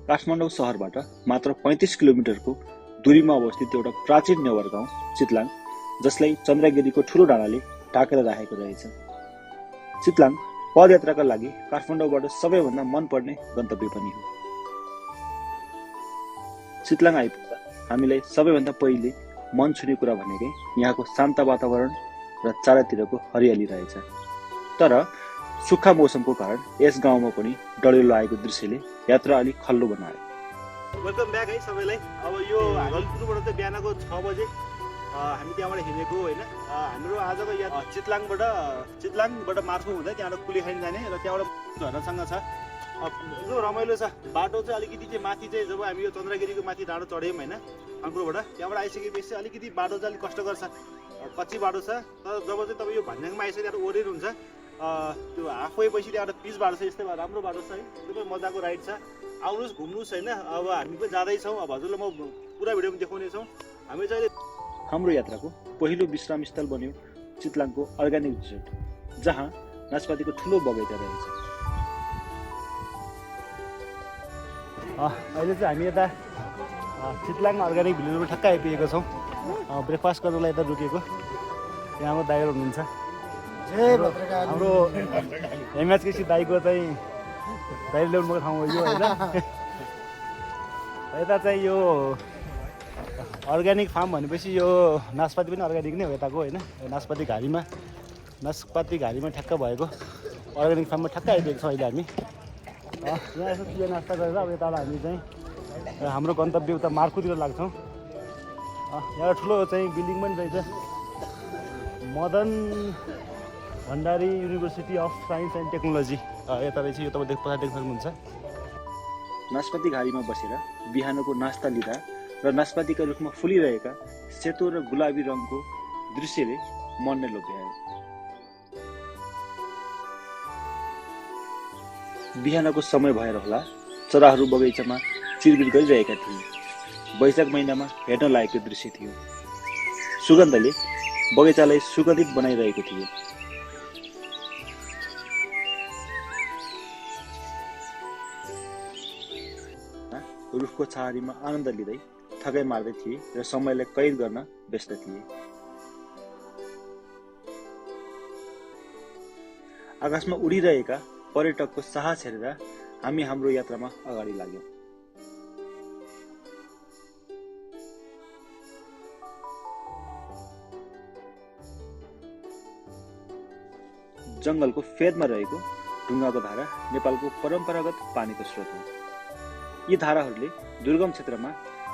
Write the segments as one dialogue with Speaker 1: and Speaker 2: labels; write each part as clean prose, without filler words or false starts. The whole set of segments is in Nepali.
Speaker 1: काठमाडौँ सहरबाट मात्र 35 किलोमिटरको दूरीमा अवस्थित एउटा प्राचीन नेवार गाउँ चितलाङ, जसलाई चन्द्रगिरीको ठुलो डाँडाले ढाकेर राखेको रहेछ। चितलाङ पदयात्राका लागि काठमाडौँबाट सबैभन्दा मनपर्ने गन्तव्य पनि हो। चितलाङ आइपुग्दा हामीलाई सबैभन्दा पहिले मन छुने कुरा भनेकै यहाँको शान्त वातावरण र चारैतिरको हरियाली रहेछ। तर सुक्खा मौसमको कारण यस गाउँमा पनि डढेलो लागेको दृश्यले यात्रा अलिक खल्लो बनायो।
Speaker 2: वेलकम ब्याक है सबैलाई। अब यो गल्पुरबाट चाहिँ बिहानको 6 बजे हामी त्यहाँबाट हिँडेको होइन। हाम्रो आजको यात्रा चितलाङबाट मार्फु हुँदै त्यहाँबाट कुलेखाइन जाने र त्यहाँबाट झरनासँग छ। जो रमाइलो छ बाटो चाहिँ अलिकति चाहिँ माथि चाहिँ जब हामी यो चन्द्रगिरीको माथि डाँडो चढ्यौँ होइन कानपुरबाट, त्यहाँबाट आइसकेपछि अलिकति बाटो चाहिँ अलिक कष्टकर छ, कच्ची बाटो छ। तर जब चाहिँ तपाईँ यो भन्ज्याङमा आइसक्यो त्यहाँबाट ओरेर हुन्छ, त्यो हाफवे पछि त्यहाँबाट पिच बाटो छ, यस्तै राम्रो बाटो छ है, एकदमै मजाको राइड छ। आउनुहोस् घुम्नुहोस् होइन। अब हामी पनि जाँदैछौँ, अब हजुरलाई म पुरा भिडियोमा देखाउनेछौँ। हामी चाहिँ
Speaker 1: हाम्रो यात्राको पहिलो विश्राम स्थल बन्यो चितलाङको अर्ग्यानिक रिसोर्ट, जहाँ नासपातीको ठुलो बगैँचा रहेछ।
Speaker 2: अहिले चाहिँ हामी यता चितलाङ अर्ग्यानिक भिलेजमा ठक्क आइपुगेको छौँ। ब्रेकफास्ट गर्नलाई यता रुकेको, त्यहाँको दाइहरू हुनुहुन्छ। हाम्रो एमएचकेसी दाइको चाहिँ दाइले ल्याउनु भएको ठाउँ हो यो होइन। यता चाहिँ यो अर्ग्यानिक फार्म भनेपछि यो नासपाती पनि अर्ग्यानिक नै हो यताको होइन। नासपाती घारीमा ठ्याक्क भएको अर्ग्यानिक फार्ममा ठ्याक्क आइपुगेको छौँ अहिले हामी। यहाँ यसो चिया नास्ता गरेर अब यताबाट हामी चाहिँ हाम्रो गन्तव्य उता मार्कुतिर लाग्छौँ। यहाँ ठुलो चाहिँ बिल्डिङ पनि रहेछ, Madan Bhandari university of science and technology यता रहेछ। यो तपाईँ पछाडि देख्न सक्नुहुन्छ।
Speaker 1: नासपाती घारीमा बसेर बिहानको नास्ता लिँदा र नासपातीका रुखमा फुलिरहेका सेतो र गुलाबी रङको दृश्यले मन नै लोभ्यायो। बिहानको समय भएर होला चराहरू बगैँचामा चिरबिर गरिरहेका थिए। वैशाख महिनामा हेर्न लागेको दृश्य थियो। सुगन्धले बगैँचालाई सुगन्धित बनाइरहेको थियो। रुखको छाहारीमा आनन्द लिँदै थकाइ मार्दै थिए र समयलाई कैद गर्न व्यस्त थिए। आकाशमा उडिरहेका पर्यटकको साहस हेरेर हामी हाम्रो यात्रामा अगाडि लाग्यौँ। जङ्गलको फेदमा रहेको ढुङ्गाको धारा नेपालको परम्परागत पानीको स्रोत हो। यी धाराहरूले दुर्गम क्षेत्रमा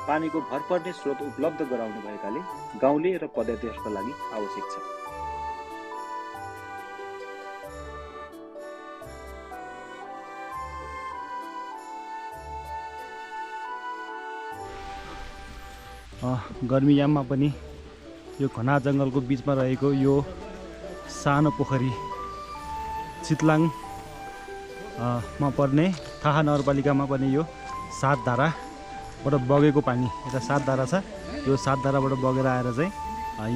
Speaker 1: पानीको भर पर्ने स्रोत उपलब्ध गराउने भएकाले गाउँले र पदयात्रीहरूका लागि आवश्यक छ।
Speaker 2: गर्मी याममा पनि यो घना जङ्गलको बिचमा रहेको यो सानो पोखरी चितलाङमा पर्ने थाहा नगरपालिकामा पनि यो 7 धाराबाट बगेको पानी, यता 7 धारा छ, यो 7 धाराबाट बगेर आएर चाहिँ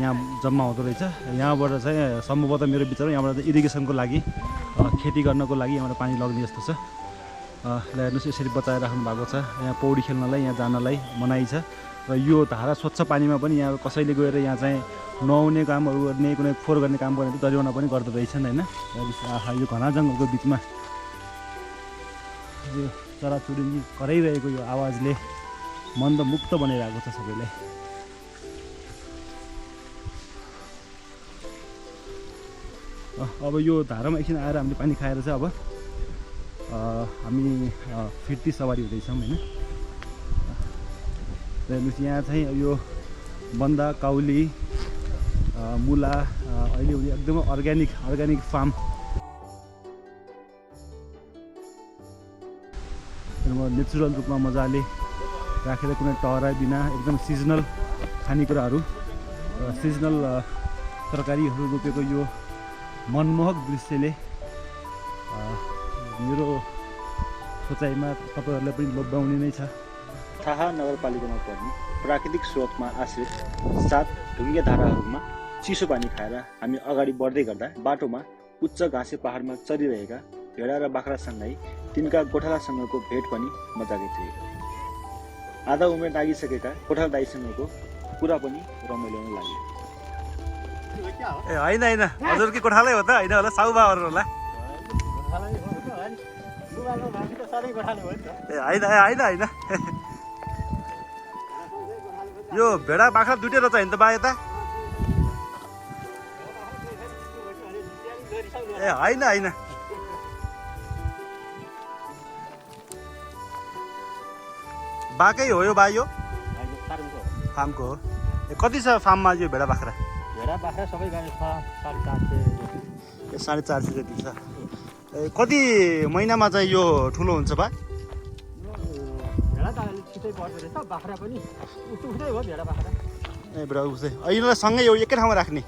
Speaker 2: यहाँ जम्मा हुँदो रहेछ। यहाँबाट चाहिँ सम्भवतः मेरो विचारमा यहाँबाट चाहिँ इरिगेसनको लागि खेती गर्नको लागि यहाँबाट पानी लग्ने जस्तो छ। हेर्नुहोस् यसरी बचाएर राख्नु भएको छ। यहाँ पौडी खेल्नलाई, यहाँ जानलाई मनाइ छ। र यो धारा स्वच्छ पानीमा पनि यहाँ कसैले गएर यहाँ चाहिँ नुहाउने कामहरू गर्ने, कुनै फोहोर गर्ने काम गर्ने जरिवाना पनि गर्दो रहेछन् होइन। यो घना जङ्गलको बिचमा यो चराचुरुङ्गी कराइरहेको यो आवाजले मन त मुक्त बनाइरहेको छ सबैलाई। अब यो धारामा एकछिन आएर हामीले पानी खाएर चाहिँ अब हामी फिर्ती सवारी हुँदैछौँ होइन। हेर्नुहोस् यहाँ चाहिँ यो बन्दा काउली मुला अहिले एकदमै अर्ग्यानिक फार्म नेचुरल रूपमा मजाले राखेर कुनै टहराइ बिना एकदम सिजनल खानेकुराहरू, सिजनल तरकारीहरू रोपेको यो मनमोहक दृश्यले मेरो सोचाइमा तपाईँहरूलाई पनि लोभ्याउने नै छ।
Speaker 1: थाहा नगरपालिकामा पर्ने प्राकृतिक स्रोतमा आश्रित 7 ढुङ्गे धाराहरूमा चिसो पानी खाएर हामी अगाडि बढ्दै गर्दा बाटोमा उच्च घाँसे पहाडमा चरिरहेका भेडा र बाख्रासँगै तिनका गोठालासँगको भेट पनि मजाकै थिए। आधा उमेर नागिसकेका गोठाला दाइसँगको कुरा पनि रमाइलो हुन लाग्यो।
Speaker 3: ए होइन होइन हजुरकै गोठालै हो त होइन होला साउबाहरू होला ए होइन होइन होइन यो भेडा बाख्रा दुइटै रहेछ होइन त बा यता ए होइन होइन बाकै हो यो बा यो फार्मको हो ए कति छ फार्ममा यो भेडा बाख्रा
Speaker 4: भेडा बाख्रा सबै गाडी छ 450
Speaker 3: ए 450 जति छ ए कति महिनामा चाहिँ यो ठुलो हुन्छ बा
Speaker 4: भेडा त अलिक छिटै पर्दो रहेछ बाख्रा पनि उस्तै हो भेडा बाख्रा
Speaker 3: ए भेडा उस्तै यिनीहरूलाई सँगै यो एकै ठाउँमा राख्ने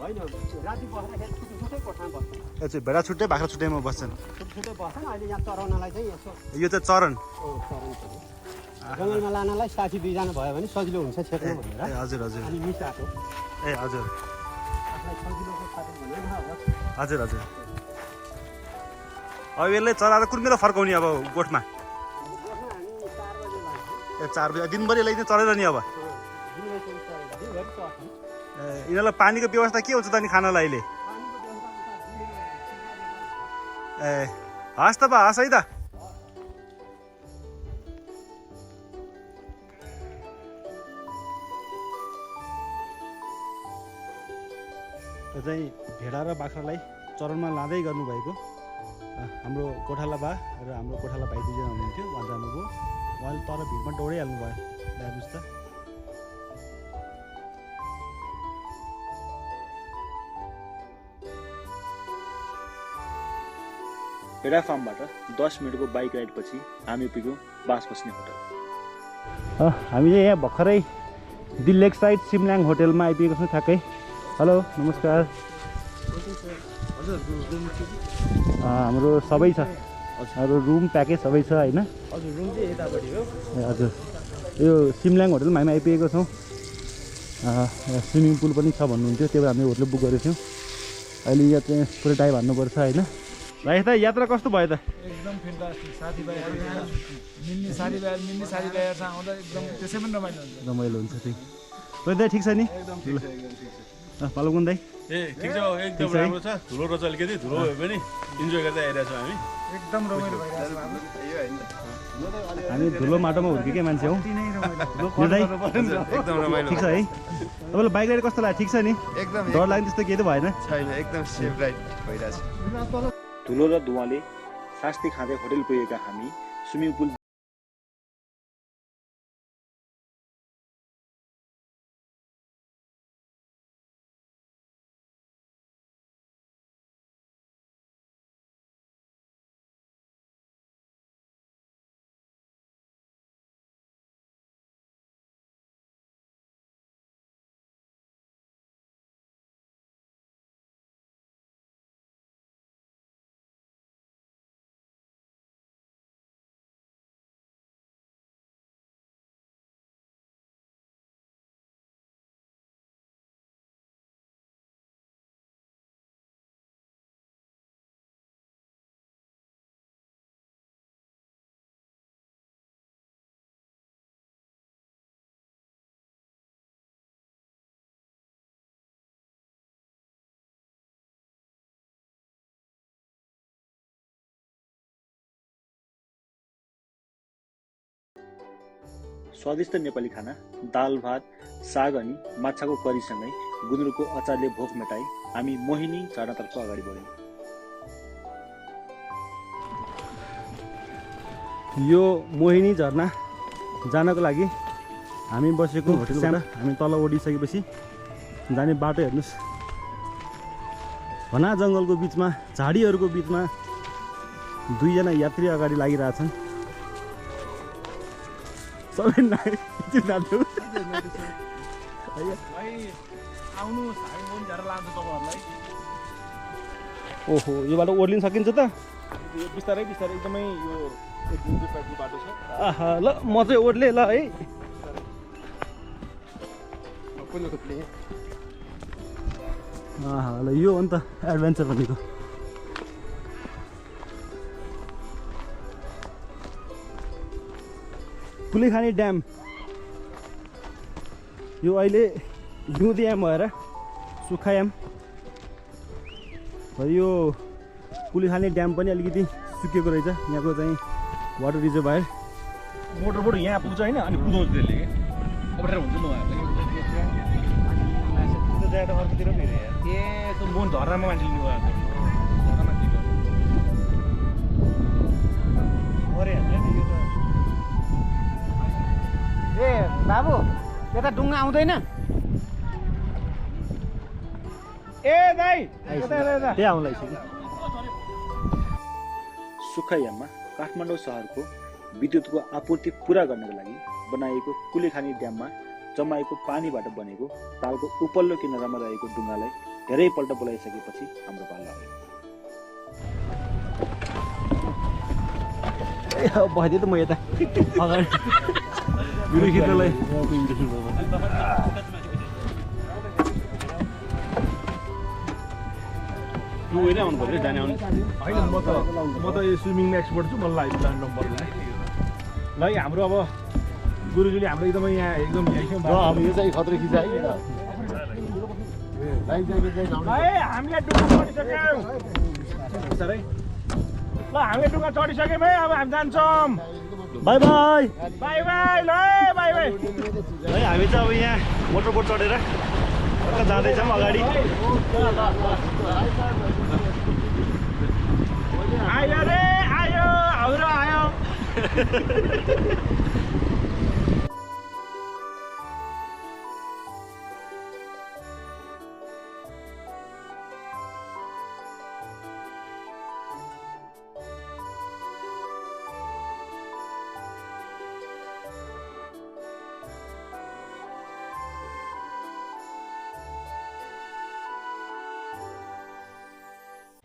Speaker 4: होइन राति बस्दाखेरि छुट्टै कोठामा बस्छ
Speaker 3: ए चाहिँ भेडा छुट्टै बाख्रा छुट्टैमा बस्छन्
Speaker 4: छुट्टै बस्छन् अहिले यहाँ चराउनलाई चाहिँ यसो
Speaker 3: यो चाहिँ चरन
Speaker 4: जङ्गलमा लानलाई साथी दुईजना भयो भने सजिलो हुन्छ छेक्नु भनेर
Speaker 3: ए हजुर हजुर
Speaker 4: अनि मिसाएको
Speaker 3: ए हजुर
Speaker 4: आफूलाई सजिलोको खातिर भनेर
Speaker 3: हजुर हजुर अब यसले चराएर कुन बेला फर्काउने अब गोठमा
Speaker 4: हामी 4 बजे लाग्छ
Speaker 3: ए 4 बजी दिनभरि यसलाई चाहिँ चरेर नि अब
Speaker 4: दिनभरि चर्छ
Speaker 3: ए यिनीहरूलाई पानीको व्यवस्था के हुन्छ त नि खानलाई अहिले ए हस् त बा हस् है त चाहिँ भेडा र बाख्रालाई चरनमा लाँदै गर्नुभएको हाम्रो गोठाला बा र हाम्रो गोठाला भाइ दुईजना हुनुहुन्थ्यो उहाँ जानुभयो उहाँले तर भिडमा दौडिहाल्नु भयो ल्याएपछि त
Speaker 1: भेडा फार्मबाट 10 मिनटको बाइक राइडपछि हामी पुग्यौँ बास बस्ने होटल।
Speaker 3: हामी चाहिँ यहाँ भर्खरै दिल लेक साइड सिमल्याङ होटेलमा आइपुगेको छौँ ठ्याक्कै। हेलो नमस्कार हाम्रो सबै छ हाम्रो रुम प्याकेज सबै छ होइन
Speaker 4: हजुर रुम चाहिँ यतापट्टि हो
Speaker 3: ए हजुर यो सिमल्याङ होटलमा हामी आइपुगेको छौँ स्विमिङ पुल पनि छ भन्नुहुन्थ्यो त्यही भएर हामी होटल बुक गरेको थियौँ अहिले यहाँ चाहिँ पुरै टाइम हान्नुपर्छ होइन भाइ त यात्रा कस्तो भयो त
Speaker 5: एकदम फेन्टास्टिक साथीभाइहरू मिल्ने साथीभाइहरूसँग आउँदा एकदम त्यसै पनि रमाइलो हुन्छ
Speaker 3: रमाइलो हुन्छ त्यही दाइ ठिक छ नि
Speaker 5: एकदम ठिक छ
Speaker 3: पालुकुन दाइ
Speaker 6: ए ठिक छ एकदम राम्रो छ धुलो रहेछ अलिकति धुलो भए पनि इन्जोय गर्दै आइरहेको छौँ हामी
Speaker 5: एकदम रमाइलो भइरहेको छ
Speaker 3: हामी धुलो माटोमा हुर्केकै मान्छे हौ
Speaker 6: एकदम रमाइलो
Speaker 3: ठिक छ है तपाईँलाई बाइक राइड कस्तो लाग्यो ठिक छ नि
Speaker 6: एकदम
Speaker 3: डर लाग्ने त्यस्तो केही त भएन
Speaker 6: छैन एकदम सेफ राइड भइरहेछ
Speaker 1: धुलो र धुवाले सास्ती खाँदै होटल पुगेका हामी स्विमिङ पुल स्वादिष्ट नेपाली खाना दाल भात साग अनि माछाको करीसँगै गुन्द्रुकको अचारले भोक मेटाई हामी मोहिनी झरनातर्फ अगाडि बढ्यौँ।
Speaker 3: यो मोहिनी झरना जानको लागि हामी बसेको होटलबाट हामी तल ओडिसकेपछि जाने बाटो हेर्नुहोस् घना जङ्गलको बिचमा झाडीहरूको बिचमा दुईजना यात्री अगाडि लागिरहेछन् सबै
Speaker 5: आउनुहोस् हामी पनि झरेर लान्छ तपाईँहरूलाई
Speaker 3: ओहो यो बाटो ओर्लिन सकिन्छ त
Speaker 5: यो बिस्तारै बिस्तारै एकदमै यो जुन चाहिँ बाटो छ
Speaker 3: आहा ल म चाहिँ ओर्ले ल है आहा ल यो हो नि त एडभेन्चर भनेको कुलेखानी ड्याम यो अहिले हिउँदे भएर सुक्खायाम यो कुलेखानी ड्याम पनि अलिकति सुकेको रहेछ। यहाँको चाहिँ वाटर रिजर्भायर
Speaker 6: मोटरबोट यहाँ पुग्छ होइन अनि कुदाउँछ त्यसले कि अप्ठ्यारो हुन्छ नि उहाँहरूलाई अर्कोतिर फेरि ए त्यो मोन झर्नामा मान्छे लिनु गएको झर्नामा
Speaker 4: ए बाबु यता डुङ्गा आउँदैन?
Speaker 6: ए दाइ
Speaker 3: त्यही आउनु लागिसक्यो।
Speaker 1: सुक्खायाममा काठमाडौँ सहरको विद्युतको आपूर्ति पुरा गर्नको लागि बनाइएको कुलेखानी ड्याममा जमाएको पानीबाट बनेको तालको उपल्लो किनारामा रहेको डुङ्गालाई धेरैपल्ट बोलाइसकेपछि हाम्रो पालो आयो।
Speaker 3: भइदियो त म यता अगाडि भिडियो खिच्नलाई
Speaker 6: तँ होइन आउनु पर्यो जाने आउनु होइन म त यो स्विमिङमा एक्सपर्ट छु मलाई जानु पर्दैन ल हाम्रो अब गुरुजीले हाम्रो एकदमै यहाँ एकदम
Speaker 3: अब यो चाहिँ खतरा खिचायो
Speaker 6: हामीले डुङ्गा चढिसक्यौँ सरै ल हामीले डुङ्गा चढिसक्यौँ है अब हामी जान्छौँ
Speaker 3: बाई बाई
Speaker 6: बाई बाई ल बाई बाई
Speaker 3: है। हामी चाहिँ अब यहाँ मोटरबोट चढेर जाँदैछौँ अगाडि।
Speaker 6: आयो रे आयो हाम्रो आयो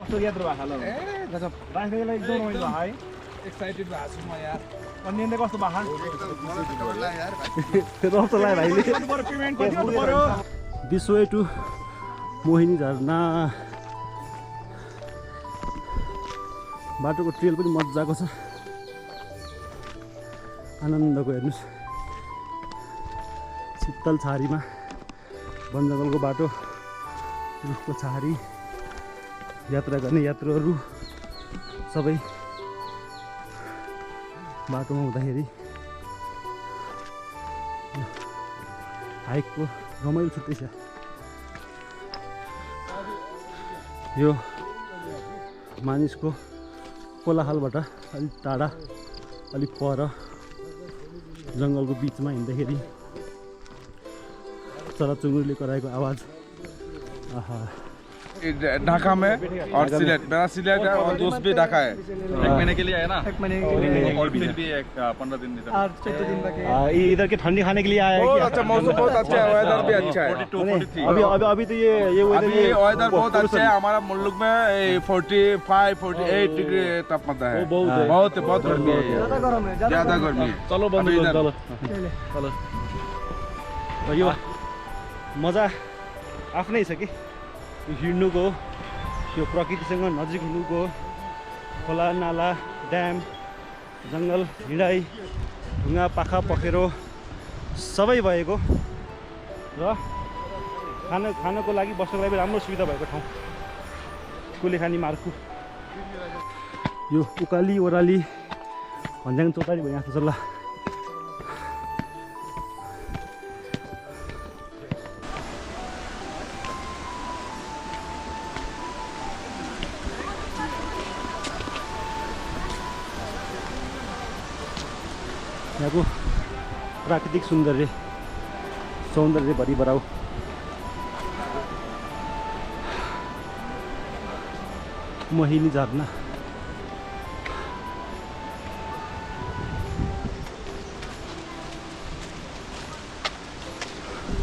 Speaker 6: कस्तो यात्रा भएको ल
Speaker 5: गजब
Speaker 6: राख्दैलाई एकदम रमाइलो है
Speaker 5: एक्साइटेड भएको छु म यार।
Speaker 6: अनि कस्तो भएको
Speaker 3: रस्तो लाग्यो भाइले।
Speaker 6: पेमेन्ट कति गर्नु पर्यो
Speaker 3: दिस वे टु मोहिनी झरना। बाटोको ट्रेल पनि मजाको छ, आनन्दको। हेर्नुहोस् शीतल छारीमा वन जङ्गलको बाटो, रुखको छारी, यात्रा गर्ने यात्रुहरू सबै बाटोमा हुँदाखेरि हाइकको रमाइलो छुट्टै छ। यो मानिसको कोलाहलबाट अलिक टाढा, अलिक पर जङ्गलको बिचमा हिँड्दाखेरि चराचुङ्गुरीले कराएको आवाज, आहा।
Speaker 5: ढाका में और सिलेट, मेरा सिलेट है और दोस्त भी ढाका है।
Speaker 6: 1 महीने के लिए आया ना,
Speaker 4: 1 महीने के लिए
Speaker 6: और फिर भी 15 दिन
Speaker 4: और 14 दिन तक
Speaker 3: इधर के ठंडी खाने के लिए आया है
Speaker 5: बहुत
Speaker 3: क्या?
Speaker 5: अच्छा मौसम, बहुत अच्छा है, वेदर भी अच्छा है।
Speaker 6: 42, 43
Speaker 3: अभी अभी अभी तो ये वेदर,
Speaker 5: अभी वेदर बहुत अच्छा है। हमारा मुल्क में 45, 48 डिग्री तापमान है। बहुत गर्मी है,
Speaker 4: ज्यादा गरम है,
Speaker 5: ज्यादा गर्मी है।
Speaker 6: चलो बंद
Speaker 5: अभी
Speaker 6: करो,
Speaker 5: इधर-
Speaker 6: चलो
Speaker 3: र यो मजा आफ्नै छ कि यो हिँड्नुको, यो प्रकृतिसँग नजिक हुनुको, खोला नाला, ड्याम, जङ्गल, हिँडाइ, ढुङ्गा पाखा पखेरो सबै भएको र खानको लागि बस्नको लागि राम्रो सुविधा भएको ठाउँ कुलेखानी मार्कु। यो उकाली ओह्राली भन्ज्याङ चौतारी भयो यहाँ ल। यहाँको प्राकृतिक सौन्दर्य भरिभराउ मोहिनी झरना।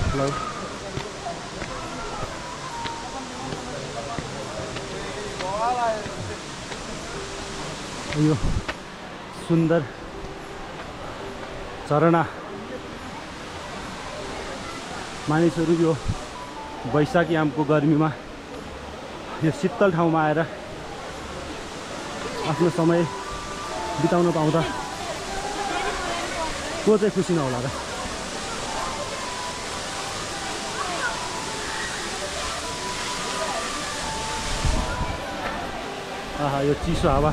Speaker 3: हेलो, यो सुन्दर झरना मानिसहरू यो वैशाखी यामको गर्मीमा यो शीतल ठाउँमा आएर आफ्नो समय बिताउन पाउँदा को चाहिँ खुसी नहोला र। आहा यो चिसो हावा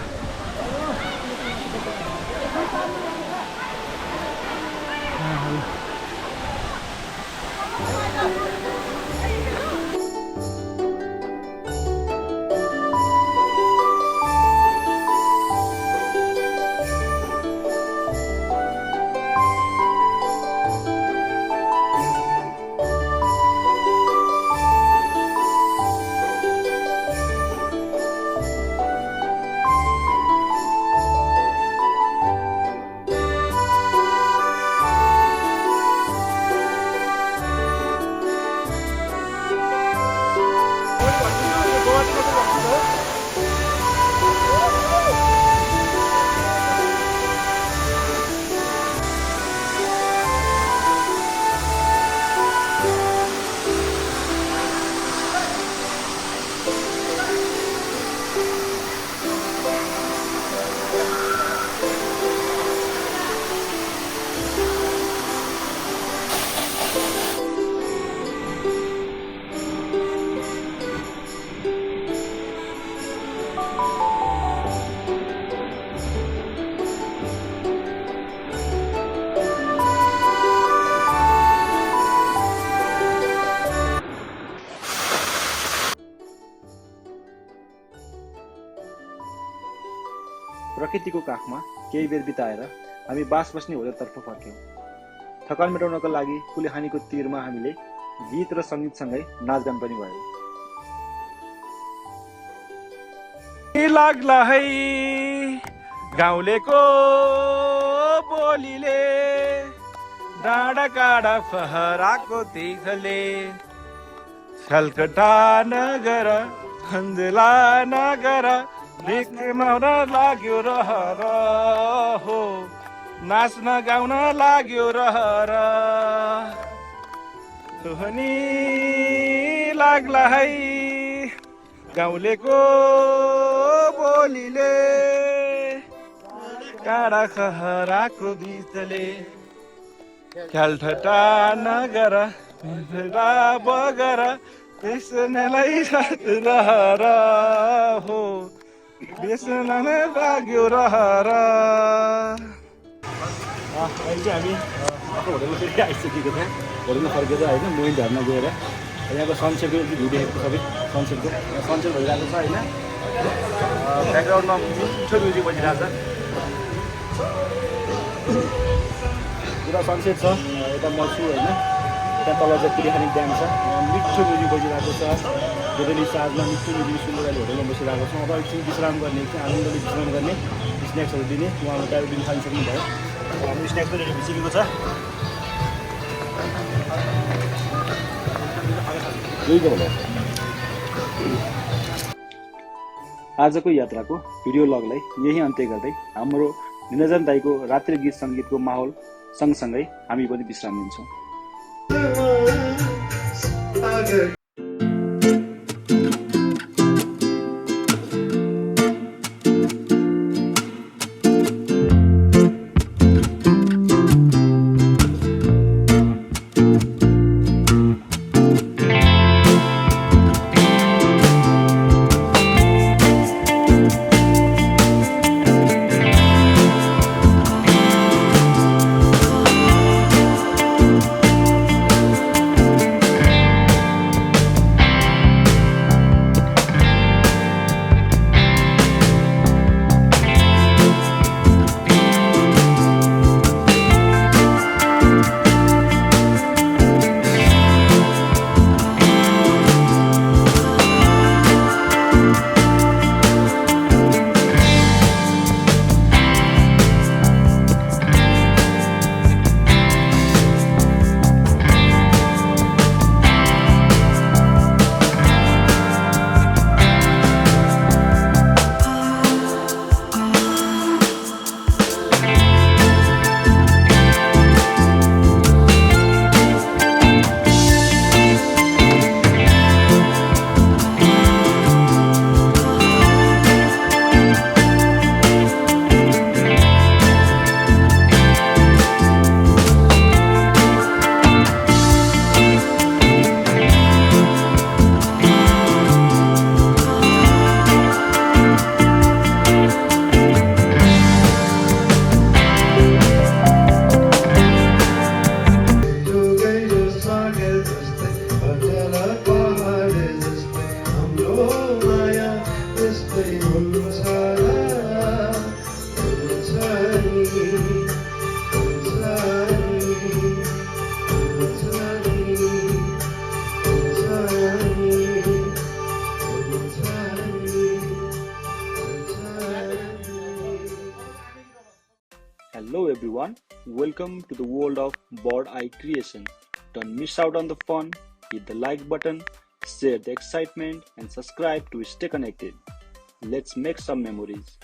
Speaker 1: प्रकृतिको काखमा केही बेर बिताएर हामी बास बस्ने होटलतर्फ फर्क्यौँ। थकान मेटाउनका लागि कुलेखानीको तीरमा हामीले गीत र सङ्गीतसँगै नाचगान पनि भयो।
Speaker 5: लाग्ला है गाउँलेको बोलीले डाँडा काँडा फहराको तिखले छलकटा नगर खन्जला नगर देख्न लाग्यो रहर हो नाच्न गाउन लाग्यो रहर ध्वनि लाग्ला है गाउँलेको बोलीले काँडा खहराको बिचले ख्यालठटा नगर बगर त्यसलाई रहर हो बेच्न लाग्यो रहर।
Speaker 1: अहिले चाहिँ हामी आफ्नो होटलमा फेरि आइसकेको छ। होटलमा फर्केर होइन मोइन झर्न गएर यहाँको सनसेटको भ्यू देखेको सबै सनसेटको सनसेट भइरहेको छ होइन। ब्याकग्राउन्डमा मिठो म्युजिक बजिरहेको छ, पुरा सनसेट छ। यता म छु होइन, त्यहाँ तल चाहिँ कुलेखानी ड्याम छ, मिठो म्युजिक बजिरहेको छ। बेलुकी साँझमा मिठो म्युजिक सुनेर अहिले होटलमा बसिरहेको छौँ। अब एकछिन विश्राम गर्ने, एकछिन आनन्दले विश्राम गर्ने, स्न्याक्सहरू दिने। उहाँले टाइम दिन खाइसक्नुभयो, हाम्रो स्न्याक्स पनि रेडी भइसकेको छ। आजको यात्राको भिडियो लगलाई यही अन्त्य गर्दै हाम्रो निरञ्जन दाईको रात्रि गीत सङ्गीतको माहौल सँगसँगै हामी पनि विश्राम लिन्छौँ। Hello everyone, welcome to the world of Bird Eye Creation. Don't miss out on the fun, hit the like button, share the excitement and subscribe to stay connected. Let's make some memories.